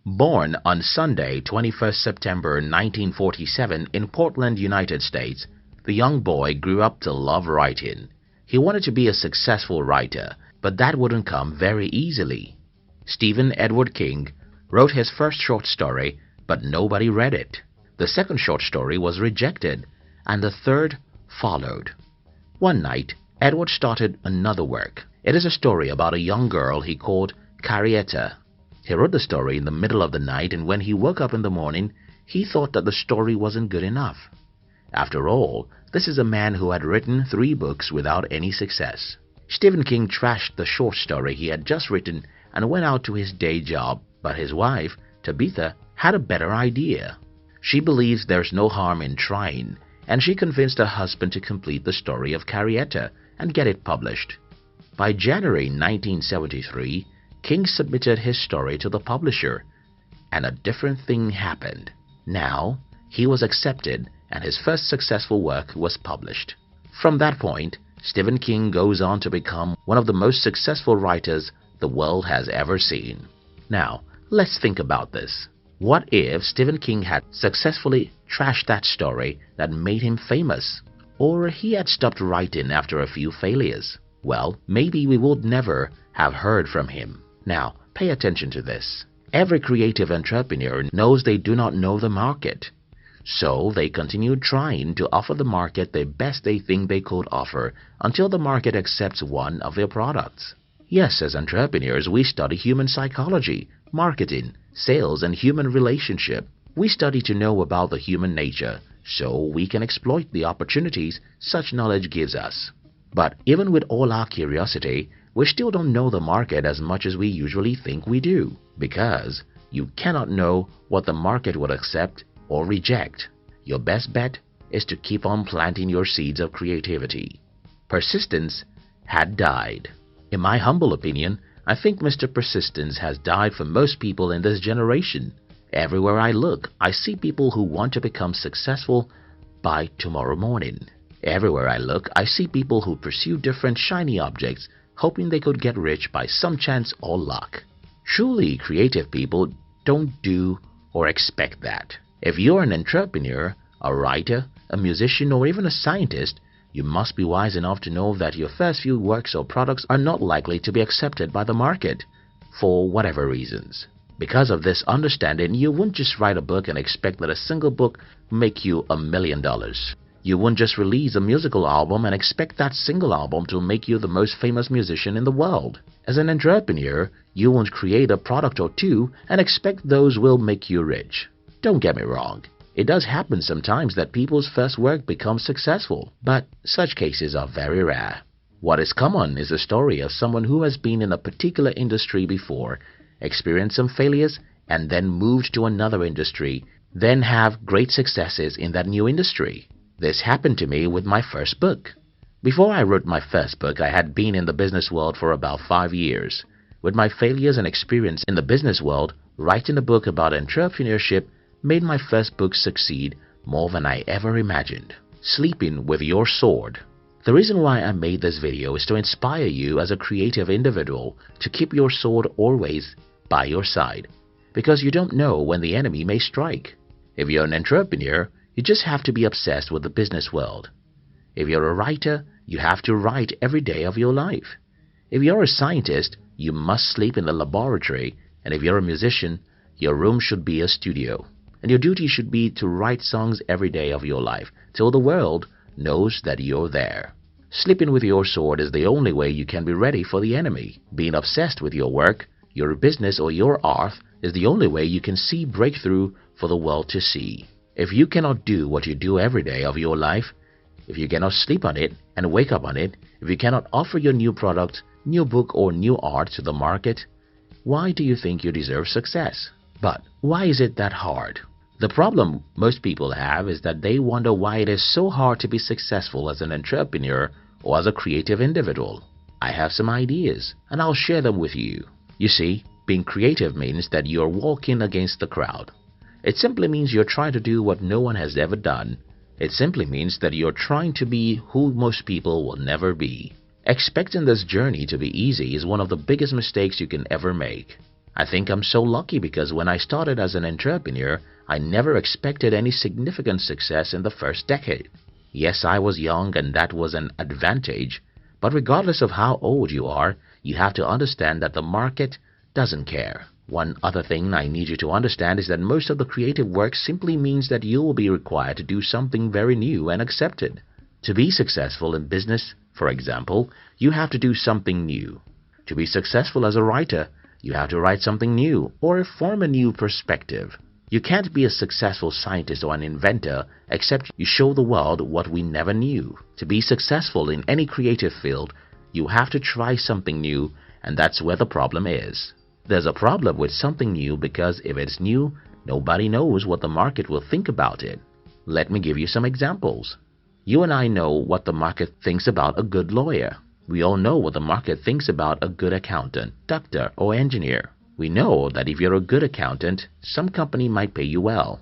Born on Sunday, 21st September 1947 in Portland, United States, the young boy grew up to love writing. He wanted to be a successful writer, but that wouldn't come very easily. Stephen Edward King wrote his first short story, but nobody read it. The second short story was rejected, and the third followed. One night, Edward started another work. It is a story about a young girl he called Carrietta. He wrote the story in the middle of the night, and when he woke up in the morning, he thought that the story wasn't good enough. After all, this is a man who had written 3 books without any success. Stephen King trashed the short story he had just written and went out to his day job, but his wife, Tabitha, had a better idea. She believes there's no harm in trying, and she convinced her husband to complete the story of Carrietta and get it published. By January 1973, King submitted his story to the publisher, and a different thing happened. Now, he was accepted, and his first successful work was published. From that point, Stephen King goes on to become one of the most successful writers the world has ever seen. Now, let's think about this. What if Stephen King had successfully trashed that story that made him famous? Or he had stopped writing after a few failures? Well, maybe we would never have heard from him. Now, pay attention to this. Every creative entrepreneur knows they do not know the market. So they continue trying to offer the market the best they think they could offer until the market accepts one of their products. Yes, as entrepreneurs, we study human psychology, marketing, sales, and human relationship. We study to know about the human nature so we can exploit the opportunities such knowledge gives us. But even with all our curiosity, we still don't know the market as much as we usually think we do, because you cannot know what the market would accept or reject. Your best bet is to keep on planting your seeds of creativity. Persistence had died. In my humble opinion, I think Mr. Persistence has died for most people in this generation. Everywhere I look, I see people who want to become successful by tomorrow morning. Everywhere I look, I see people who pursue different shiny objects, hoping they could get rich by some chance or luck. Truly creative people don't do or expect that. If you're an entrepreneur, a writer, a musician, or even a scientist, you must be wise enough to know that your first few works or products are not likely to be accepted by the market, for whatever reasons. Because of this understanding, you won't just write a book and expect that a single book will make you $1 million. You won't just release a musical album and expect that single album to make you the most famous musician in the world. As an entrepreneur, you won't create a product or two and expect those will make you rich. Don't get me wrong. It does happen sometimes that people's first work becomes successful, but such cases are very rare. What is common is the story of someone who has been in a particular industry before, experienced some failures, and then moved to another industry, then have great successes in that new industry. This happened to me with my first book. Before I wrote my first book, I had been in the business world for about 5 years. With my failures and experience in the business world, writing a book about entrepreneurship made my first book succeed more than I ever imagined. Sleeping with your sword. The reason why I made this video is to inspire you as a creative individual to keep your sword always by your side, because you don't know when the enemy may strike. If you're an entrepreneur, you just have to be obsessed with the business world. If you're a writer, you have to write every day of your life. If you're a scientist, you must sleep in the laboratory, and if you're a musician, your room should be a studio. And your duty should be to write songs every day of your life till the world knows that you're there. Sleeping with your sword is the only way you can be ready for the enemy. Being obsessed with your work, your business, or your art is the only way you can see breakthrough for the world to see. If you cannot do what you do every day of your life, if you cannot sleep on it and wake up on it, if you cannot offer your new product, new book, or new art to the market, why do you think you deserve success? But why is it that hard? The problem most people have is that they wonder why it is so hard to be successful as an entrepreneur or as a creative individual. I have some ideas, and I'll share them with you. You see, being creative means that you're walking against the crowd. It simply means you're trying to do what no one has ever done. It simply means that you're trying to be who most people will never be. Expecting this journey to be easy is one of the biggest mistakes you can ever make. I think I'm so lucky because when I started as an entrepreneur, I never expected any significant success in the first decade. Yes, I was young and that was an advantage, but regardless of how old you are, you have to understand that the market doesn't care. One other thing I need you to understand is that most of the creative work simply means that you will be required to do something very new and accepted. To be successful in business, for example, you have to do something new. To be successful as a writer, you have to write something new or form a new perspective. You can't be a successful scientist or an inventor except you show the world what we never knew. To be successful in any creative field, you have to try something new, and that's where the problem is. There's a problem with something new because if it's new, nobody knows what the market will think about it. Let me give you some examples. You and I know what the market thinks about a good lawyer. We all know what the market thinks about a good accountant, doctor, or engineer. We know that if you're a good accountant, some company might pay you well.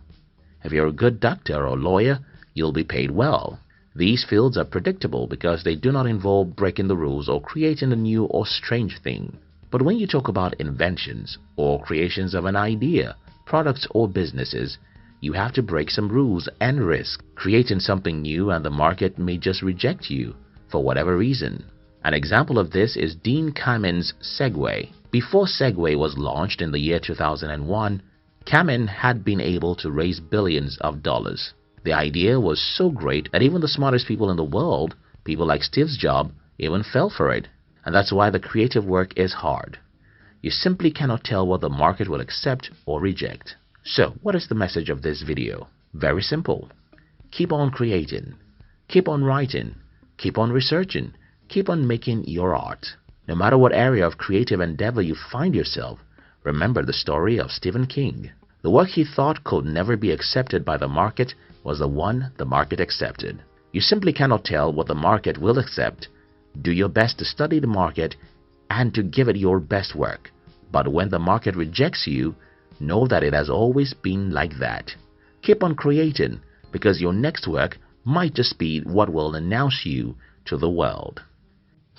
If you're a good doctor or lawyer, you'll be paid well. These fields are predictable because they do not involve breaking the rules or creating a new or strange thing. But when you talk about inventions or creations of an idea, products or businesses, you have to break some rules and risk creating something new, and the market may just reject you for whatever reason. An example of this is Dean Kamen's Segway. Before Segway was launched in the year 2001, Kamen had been able to raise billions of dollars. The idea was so great that even the smartest people in the world, people like Steve Jobs, even fell for it. And that's why the creative work is hard. You simply cannot tell what the market will accept or reject. So, what is the message of this video? Very simple. Keep on creating. Keep on writing. Keep on researching. Keep on making your art. No matter what area of creative endeavor you find yourself, remember the story of Stephen King. The work he thought could never be accepted by the market was the one the market accepted. You simply cannot tell what the market will accept. Do your best to study the market and to give it your best work. But when the market rejects you, know that it has always been like that. Keep on creating, because your next work might just be what will announce you to the world.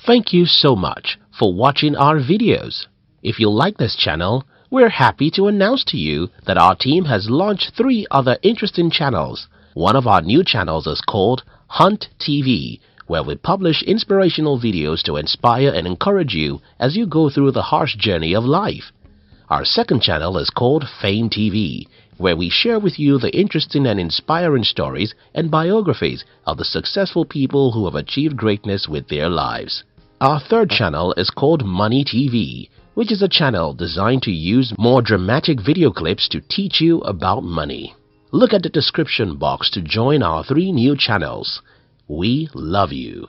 Thank you so much for watching our videos. If you like this channel, we're happy to announce to you that our team has launched 3 other interesting channels. One of our new channels is called Hunt TV, where we publish inspirational videos to inspire and encourage you as you go through the harsh journey of life. Our second channel is called Fame TV, where we share with you the interesting and inspiring stories and biographies of the successful people who have achieved greatness with their lives. Our third channel is called Money TV, which is a channel designed to use more dramatic video clips to teach you about money. Look at the description box to join our 3 new channels. We love you.